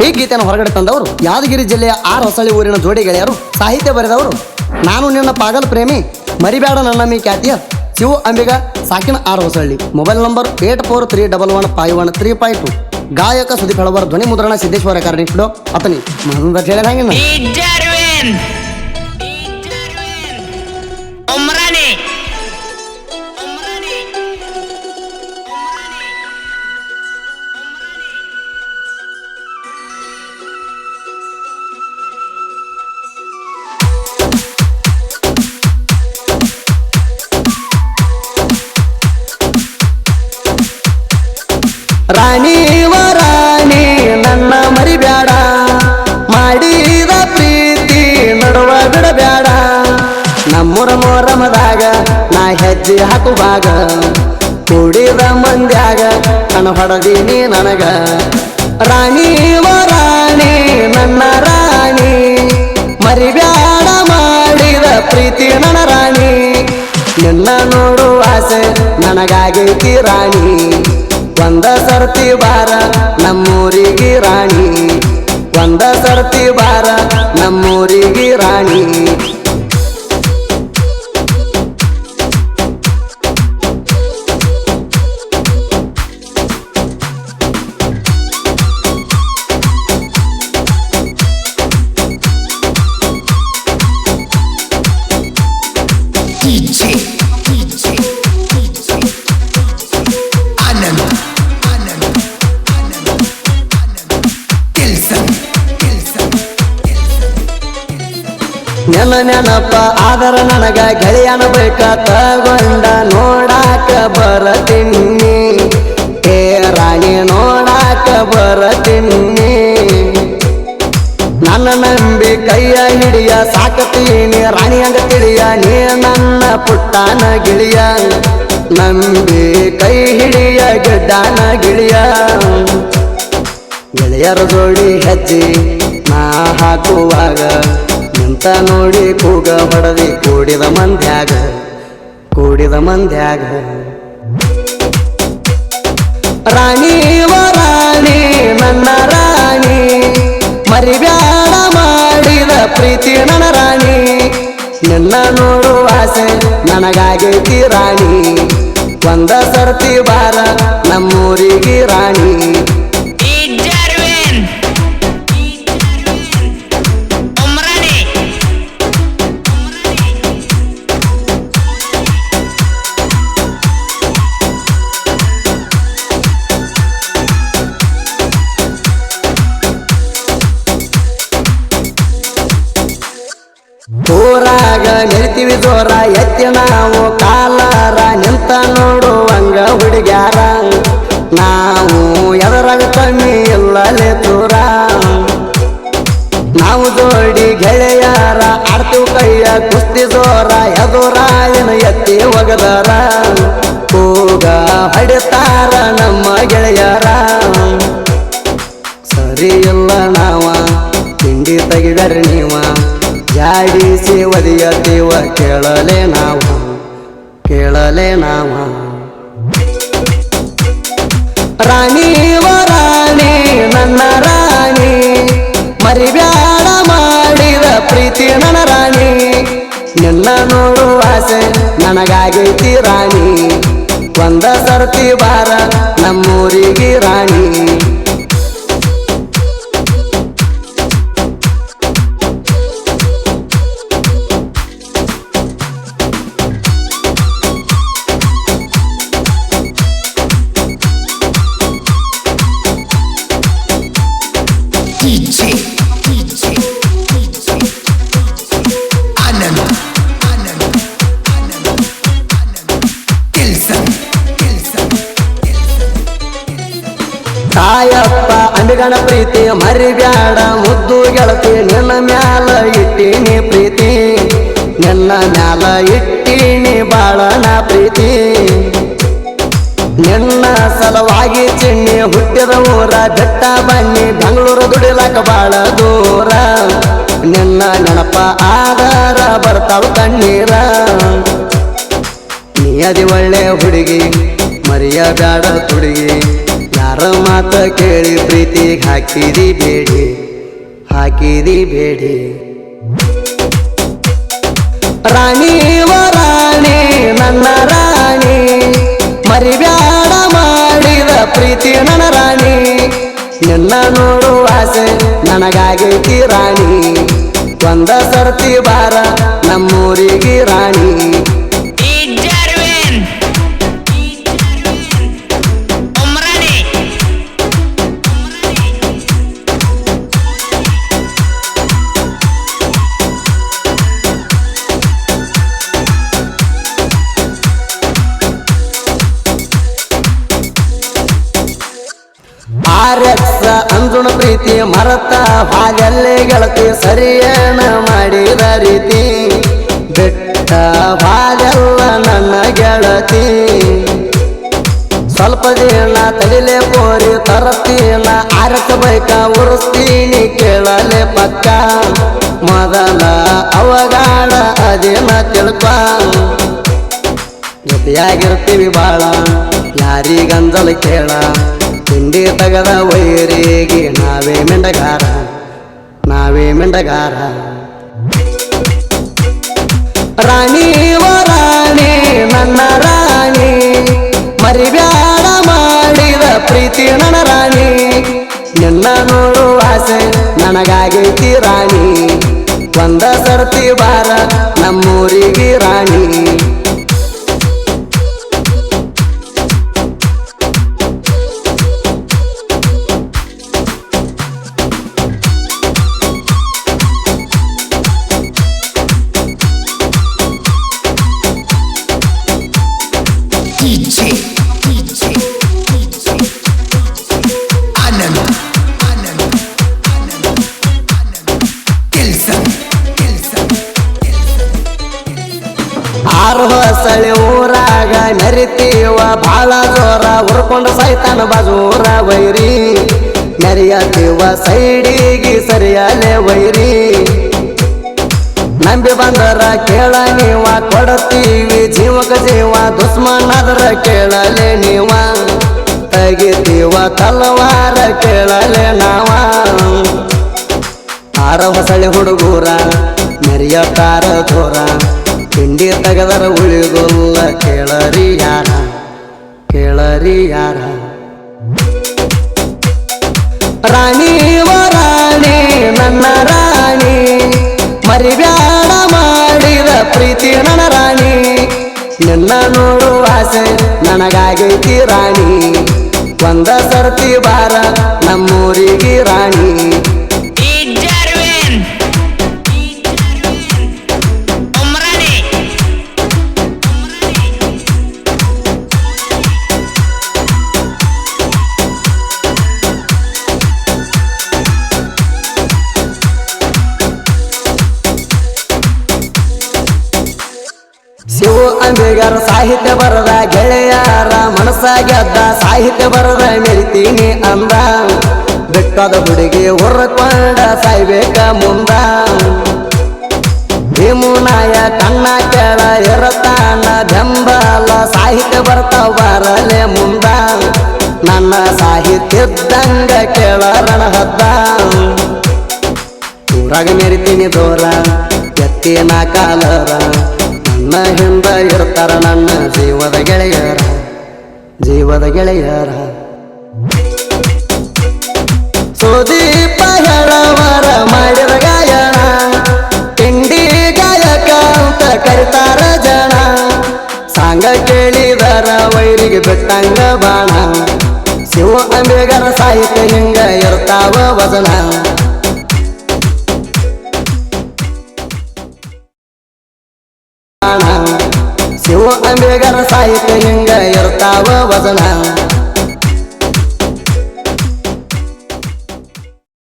ಈ ಗೀತೆಯನ್ನು ಹೊರಗಡೆ ತಂದವರು ಯಾದಗಿರಿ ಜಿಲ್ಲೆಯ ಆರ್ ಹೊಸಳ್ಳಿ ಊರಿನ ಜೋಡಿ ಗೆಳೆಯರು. ಸಾಹಿತ್ಯ ಬರೆದವರು ನಾನು ನಿನ್ನ ಪಾಗಲ್ ಪ್ರೇಮಿ ಮರಿಬೇಡ ನನ್ನಮ್ಮಿ ಖ್ಯಾತಿಯ ಶಿವ ಅಂಬಿಗ ಸಾಕಿನ ಆರ್ ಹೊಸಳ್ಳಿ. Mobile number 8431151352. ಗಾಯಕ ಸುದೀಪ್ ಹಳವರ್. ಧ್ವನಿ ಮುದ್ರಣ ಸಿದ್ದೇಶ್ವರ ಕಾರ್ಣಿಕ್ಡೋ ಅತನಿ ಮಂದ ಹೇಳಂಗಿಲ್ಲ. ರಾಣಿ ರಾಣಿ ನನ್ನ ಮರಿಬ್ಯಾಡ, ಮಾಡಿದ ಪ್ರೀತಿ ನಡುವ ಬಿಡಬ್ಯಾಡ. ನಮ್ಮೂರ ಮೊರಮದಾಗ ನಾ ಹೆಜ್ಜೆ ಹಾಕುವಾಗ ಕೂಡಿದ ಮಂದ್ಯಾಗ ಕಣ ಹೊಡದೀನಿ ನನಗ. ರಾಣಿ ರಾಣಿ ನನ್ನ ರಾಣಿ ಮರಿಬ್ಯಾಡ, ಮಾಡಿದ ಪ್ರೀತಿ ನನ್ನ ರಾಣಿ. ನಿನ್ನ ನೋಡುವ ಆಸೆ ನನಗಾಗೈತಿ ರಾಣಿ, ಒಂದ ಸರ್ತಿ ಬಾರ ನಮ್ಮೂರಿಗೆ ರಾಣಿ, ಒಂದ ಸರ್ತಿ ಬಾರ ನಮ್ಮೂರಿಗೆ ರಾಣಿ. ನೆನ ನೆನಪ ಆದರ ನನಗ ಗೆಳೆಯನ ಬೈಕ ತಗೊಂಡ ನೋಡಾಕ ಬರತೀನಿ. ಏ ರಾಣಿ ನೋಡಾಕ ಬರತೀನಿ. ನನ್ನ ನಂಬಿ ಕೈಯ ಹಿಡಿಯ ಸಾಕತೀನಿ ರಾಣಿ ಹಂಗ ತಿಳಿಯ, ನೀ ನನ್ನ ಪುಟ್ಟನ ಗಿಳಿಯ. ನಂಬಿ ಕೈ ಹಿಡಿಯ ಗಿಡ್ಡನ ಗಿಳಿಯ. ಗೆಳೆಯರ ಜೋಡಿ ಹೆಜ್ಜೆ ನಾ ಹಾಕುವಾಗ ನಿಂತ ನೋಡಿ ಕೂಗ ಹೊಡದಿ ಕೂಡಿದ ಮಂದ್ಯಾಗ, ಕೂಡಿದ ಮಂದ್ಯಾಗ. ರಾಣಿ ರಾಣಿ ನನ್ನ ರಾಣಿ ಮರಿಬ್ಯಾಡ, ಮಾಡಿದ ಪ್ರೀತಿ ನನ್ನ ರಾಣಿ. ನಿನ್ನ ನೋಡುವ ಆಸೆ ನನಗಾಗೈತಿ ರಾಣಿ, ಒಂದ ಸರ್ತಿ ಬಾರ ನಮ್ಮೂರಿಗೆ ರಾಣಿ. ಊರಾಗ ನಿಲ್ತೀವಿ ಜೋರ ಎತ್ತಿ ನಾವು ಕಾಲಾರ, ನಿಂತ ನೋಡುವಂಗ ಹುಡುಗ್ಯಾರ. ನಾವು ಎದರಾಗ ಕಮ್ಮಿ ಇಲ್ಲಲೇ ದೂರ, ನಾವು ಜೋಡಿ ಗೆಳೆಯಾರ ಆಡ್ತೀವಿ ಕೈಯ ಕುಸ್ತಿ ಜೋರ. ಎದುರಾಯನ ಎತ್ತಿ ಒಗದಾರ, ಕೂಗ ಹೊಡಿತಾರ ನಮ್ಮ ಗೆಳೆಯರ. ಸರಿ ಇಲ್ಲ ನಾವ ತಿಂಡಿ ತೆಗಿದಾರೆ ನೀವ, ಜಾಡಿಸಿ ಒದಿಯತೀವ ಕೇಳಲೇ ನಾವ, ಕೇಳಲೇ ನಾವ. ರಾಣಿ ರಾಣಿ ನನ್ನ ರಾಣಿ ಮರಿಬ್ಯಾಡ, ಮಾಡಿದ ಪ್ರೀತಿ ನನ್ನ ರಾಣಿ. ನಿನ್ನ ನೋಡುವ ಆಸೆ ನನಗಾಗೈತಿ ರಾಣಿ, ಒಂದ ಸರ್ತಿ ಬಾರ ನಮ್ಮೂರಿಗೆ ರಾಣಿ. ತಾಯಪ್ಪ ಅಂಬಿಗನ ಪ್ರೀತಿ ಮರಿಬ್ಯಾಡ, ಮುದ್ದು ಗೆಳತಿ ನಿನ್ನ ಮ್ಯಾಲ ಇಟ್ಟೀನಿ ಪ್ರೀತಿ, ನಿನ್ನ ಮ್ಯಾಲ ಇಟ್ಟೀನಿ ಬಾಳನ ಪ್ರೀತಿ. ನಿನ್ನ ಸಲವಾಗಿ ಚಿಣ್ಣಿ ಹುಟ್ಟಿದ ಊರ, ಬೆಟ್ಟ ಬನ್ನಿ ಬೆಂಗಳೂರು ದುಡಿಲಾಕ ಬಾಳ ದೂರ. ನಿನ್ನ ನೆನಪ ಆಧಾರ ಬರ್ತಾವ ಕಣ್ಣೀರ. ನೀ ಅದಿ ಒಳ್ಳೆ ಹುಡುಗಿ ಮರಿಯಬ್ಯಾಡ ತುಡುಗಿ, ಯಾರ ಮಾತ ಕೇಳಿ ಪ್ರೀತಿಗೆ ಹಾಕಿದಿ ಬೇಡಿ ರಾಣಿ ರಾಣಿ ನನ್ನ ರಾಣಿ ಮರಿಬ್ಯಾಡ ಮಾಡಿದ ಪ್ರೀತಿ ನನ್ನ ರಾಣಿ ನಿನ್ನ ನೋಡುವ ಆಸೆ ನನಗಾಗೈತಿ ರಾಣಿ ಒಂದ ಸರ್ತಿ ಬಾರ ನಮ್ಮೂರಿಗೆ ರಾಣಿ RX ಅಂಜುಣ ಪ್ರೀತಿ ಮರತ ಹಾಗೆಲ್ಲೇ ಗೆಳತಿ ಸರಿಯೇನ ಮಾಡಿದ ರೀತಿ ಬೆಟ್ಟ ಬಾಲೆಲ್ಲ ನನ್ನ ಗೆಳತಿ ಸ್ವಲ್ಪ ದಿನ ತಡಿಲೆ ಪೋರಿ ತರಸ್ತೀನ RX ಬೈಕ ಉರಿಸ್ತೀನಿ ಕೇಳಲೆ ಪಕ್ಕ ಮೊದಲ ಅವಗಾಡ ಅದೇನ ತಿಳ್ಕ ಜೊತೆಯಾಗಿರ್ತೀವಿ ಬಾಳ ಯಾರಿಗಂದಲ ಕೇಳ ತಿಂಡಿ ತಗದ ವೈರಿಗೆ ನಾವೇ ಮೆಂಡಗಾರ ರಾಣಿ ರಾಣಿ ನನ್ನ ರಾಣಿ ಮರಿಬ್ಯಾಡ ಮಾಡಿದ ಪ್ರೀತಿ ನನ್ನ ರಾಣಿ ನಿನ್ನ ನೋಡುವ ಆಸೆ ನನಗಾಗೈತಿ ರಾಣಿ ಒಂದ ಸರ್ತಿ ಬಾರ ನಮ್ಮೂರಿಗೆ ರಾಣಿ ಆರು ಹೊಸಳಿ ಊರಾಗ ಮೆರಿತೀವ ಬಾಳ ಜೋರ ಉರ್ಕೊಂಡು ಸಾಯ್ತಾನ ಬಾಜೂರ ವೈರಿ ಮೆರಿಯತೀವ ಸೈಡಿಗೆ ಸರಿಯಲೆ ವೈರಿ ನಂಬಿ ಬಂದರ ಕೇಳ ನೀವ ಕೊಡತೀವಿ ಜೀವಕ ಜೀವ ದುಶ್ಮನಾದರ ಕೇಳಲೆ ನೀವ ತೆಗಿತೀವ ತಲವಾರ ಕೇಳಲೆ ನಾವ ಆರ ಹೊಸಳಿ ಹುಡುಗೂರ ಮೆರಿಯತಾರ ಜೋರ ತಿಂಡಿ ತಗದರ ಉಳಿದುಲ್ಲ ಕೇಳರಿ ಯಾರ ರಾಣಿ ರಾಣಿ ನನ್ನ ರಾಣಿ ಮರಿಬ್ಯಾಡ ಮಾಡಿದ ಪ್ರೀತಿ ನನ್ನ ರಾಣಿ ನಿನ್ನ ನೋಡುವ ಆಸೆ ನನಗಾಗೈತಿ ರಾಣಿ ಒಂದ ಸರ್ತಿ ಬಾರ ನಮ್ಮೂರಿಗೆ ರಾಣಿ ಶಿವ ಅಂಬಿಗರ ಸಾಹಿತ್ಯ ಬರದ ಗೆಳೆಯರ ಮನಸ್ಸ ಗೆದ್ದ ಸಾಹಿತ್ಯ ಬರದ ಮೆರಿತೀನಿ ಅಂದ ಬೆಟ್ಟದ ಹುಡುಗಿ ಹೊರಕೊಂಡ ಸಾಯ್ಬೇಕ ಮುಂದ ಭೀಮುನಾಯ ಕಣ್ಣ ಕೆಳ ಇರತಾನ ಬೆಂಬಲ ಸಾಹಿತ್ಯ ಬರ್ತಾವ ಬರಲೆ ಮುಂದ ನನ್ನ ಸಾಹಿತ್ಯದಂಗ ಕೇಳರಣ ಹದ್ದ ಊರಾಗ ಮೆರಿತೀನಿ ದೂರ ಎತ್ತಿನ ಕಾಲರ ನನ್ನ ಹಿಂದ ಇರ್ತಾರ ನನ್ನ ಜೀವದ ಗೆಳೆಯರ ಸುದೀಪ ಹೇಳವರ ಮಾಡಿದ ಗಾಯನ ತಿಂಡಿ ಗಾಯಕ ಅಂತ ಕರಿತಾರ ಜನ ಸಾಂಗ ಕೇಳಿದರ ವೈರಿಗೆ ಬೆಟ್ಟಂಗ ಬಾಣ ಶಿವ ಅಂಬಿಗರ ಸಾಹಿತ್ಯ ಹಿಂಗ ಇರ್ತಾವ ವಚನ ಶಿವ ಅಂಬಿಗರ ಸಾಹಿತ್ಯ ಹಿಂಗ ಇರ್ತಾವ ವಚನ